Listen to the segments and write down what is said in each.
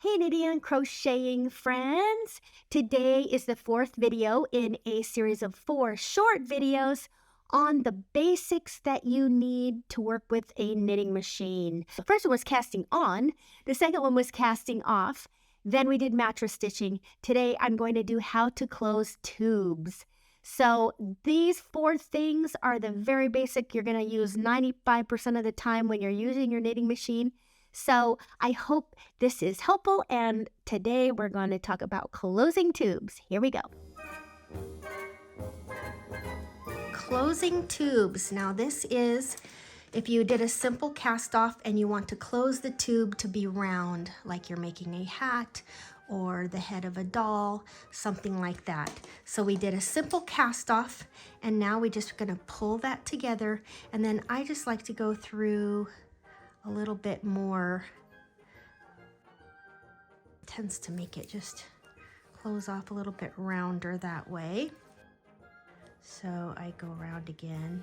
Hey knitting and crocheting friends! Today is the fourth video in a series of 4 short videos on the basics that you need to work with a knitting machine. The first one was casting on, the second one was casting off, then we did mattress stitching. Today I'm going to do how to close tubes. So these 4 things are the very basic you're going to use 95% of the time when you're using your knitting machine. So I hope this is helpful, and today we're going to talk about closing tubes. Here we go. Closing tubes. Now this is if you did a simple cast off and you want to close the tube to be round, like you're making a hat or the head of a doll, something like that. So we did a simple cast off, and now we're just going to pull that together, and then I just like to go through a little bit more. Tends to make it just close off a little bit rounder that way. So I go around again.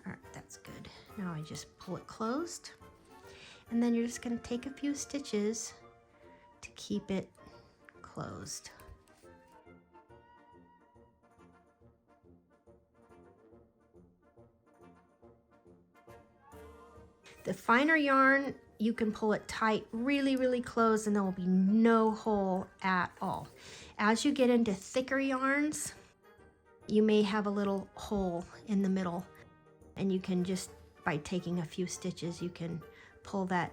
All right, that's good. Now I just pull it closed, and then you're just going to take a few stitches to keep it closed. The finer yarn, you can pull it tight, really close, and there will be no hole at all. As you get into thicker yarns, you may have a little hole in the middle, and you can just, by taking a few stitches, you can pull that,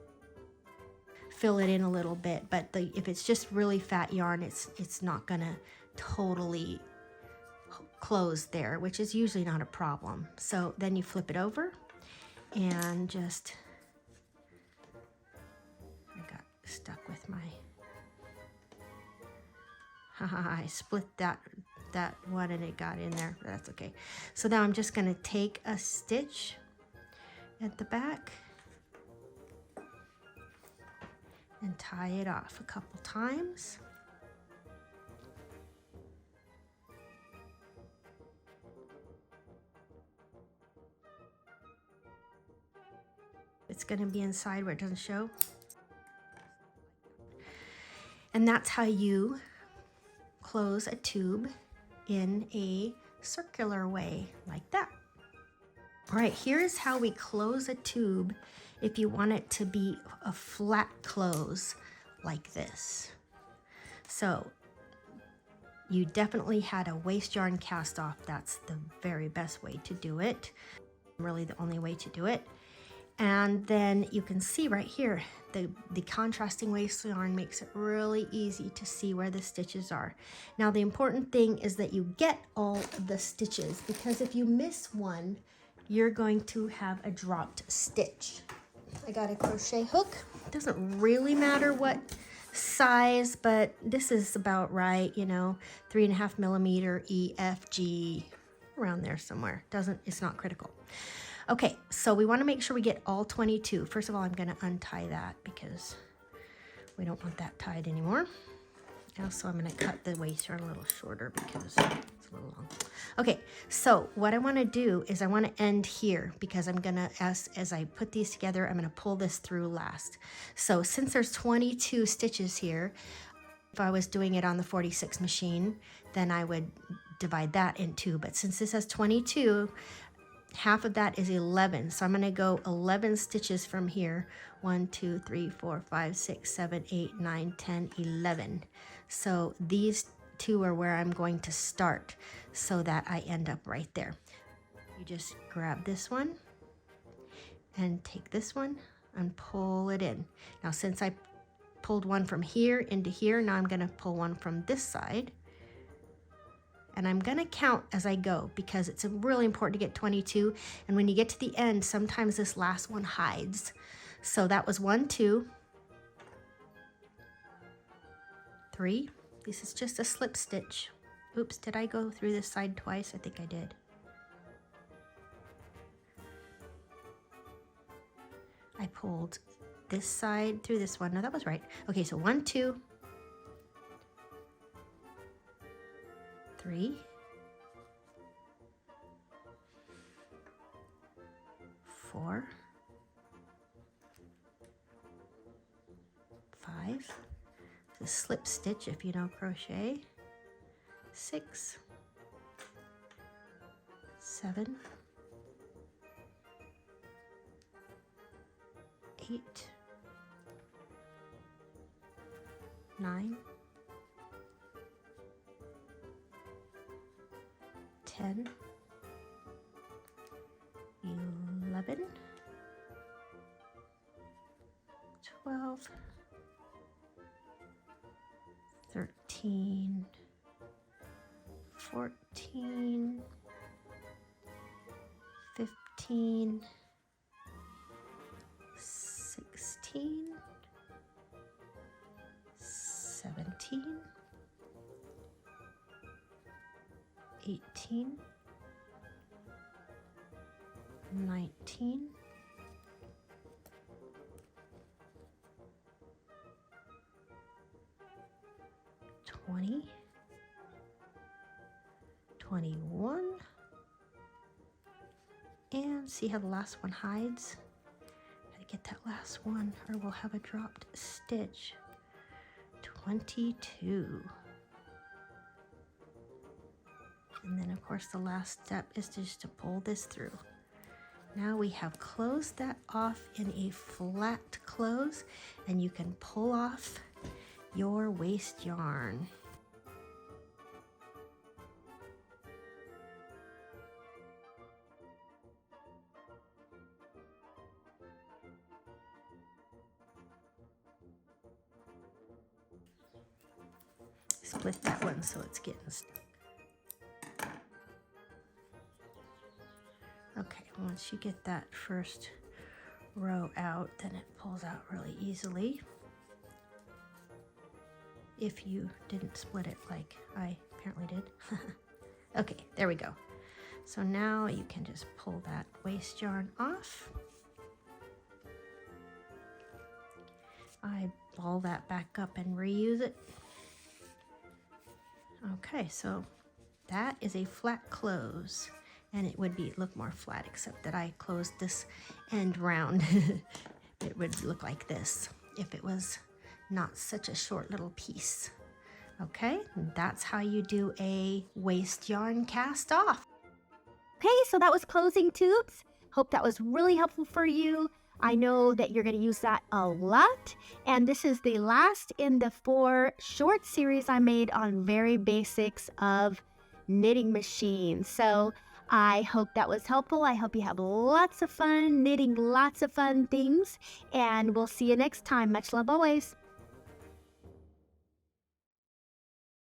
fill it in a little bit. But if it's just really fat yarn, it's not gonna totally close there, which is usually not a problem. So then you flip it over and just, I got stuck with my, I split that one and it got in there. That's okay. So now I'm just going to take a stitch at the back and tie it off a couple times. It's going to be inside where it doesn't show. And that's how you close a tube in a circular way, like that. All right, here's how we close a tube if you want it to be a flat close like this. So you definitely had a waste yarn cast off. That's the very best way to do it. Really the only way to do it. And then you can see right here, the contrasting waste yarn makes it really easy to see where the stitches are. Now the important thing is that you get all the stitches, because if you miss one, you're going to have a dropped stitch. I got a crochet hook. It doesn't really matter what size, but this is about right, you know, 3.5 millimeter EFG, around there somewhere. It's not critical. Okay, so we want to make sure we get all 22. First of all, I'm going to untie that because we don't want that tied anymore. Also, I'm going to cut the waist yarn a little shorter because it's a little long. Okay, so what I want to do is I want to end here, because I'm going to, as I put these together, I'm going to pull this through last. So since there's 22 stitches here, if I was doing it on the 46 machine, then I would divide that in 2. But since this has 22, half of that is 11. So I'm going to go 11 stitches from here. 1, 2, 3, 4, 5, 6, 7, 8, 9, 10, 11. So these 2 are where I'm going to start, so that I end up right there. You just grab this one and take this one and pull it in. Now since I pulled one from here into here, now I'm going to pull one from this side. And I'm going to count as I go, because it's really important to get 22. And when you get to the end, sometimes this last one hides. So that was 1, 2, 3. This is just a slip stitch. Oops, did I go through this side twice? I think I did. I pulled this side through this one. No, that was right. Okay, so 1, 2, 3, 4, 5, the slip stitch if you know crochet, 6, 7, 8, 9, 10, 11, 12, 13, 14, 15, 16, 17, 18, 19, 20, 21, and see how the last one hides? Gotta get that last one or we'll have a dropped stitch. 22. And then of course the last step is just to pull this through. Now we have closed that off in a flat close, and you can pull off your waste yarn. Split that one so it's getting stuck. Okay, once you get that first row out, then it pulls out really easily. If you didn't split it like I apparently did. Okay, there we go. So now you can just pull that waste yarn off. I ball that back up and reuse it. Okay, so that is a flat close, and it would look more flat, except that I closed this end round. It would look like this if it was not such a short little piece. Okay, that's how you do a waste yarn cast off. Okay, so that was closing tubes. Hope that was really helpful for you. I know that you're going to use that a lot. And this is the last in the 4 short series I made on very basics of knitting machines. So I hope that was helpful. I hope you have lots of fun knitting lots of fun things. And we'll see you next time. Much love always.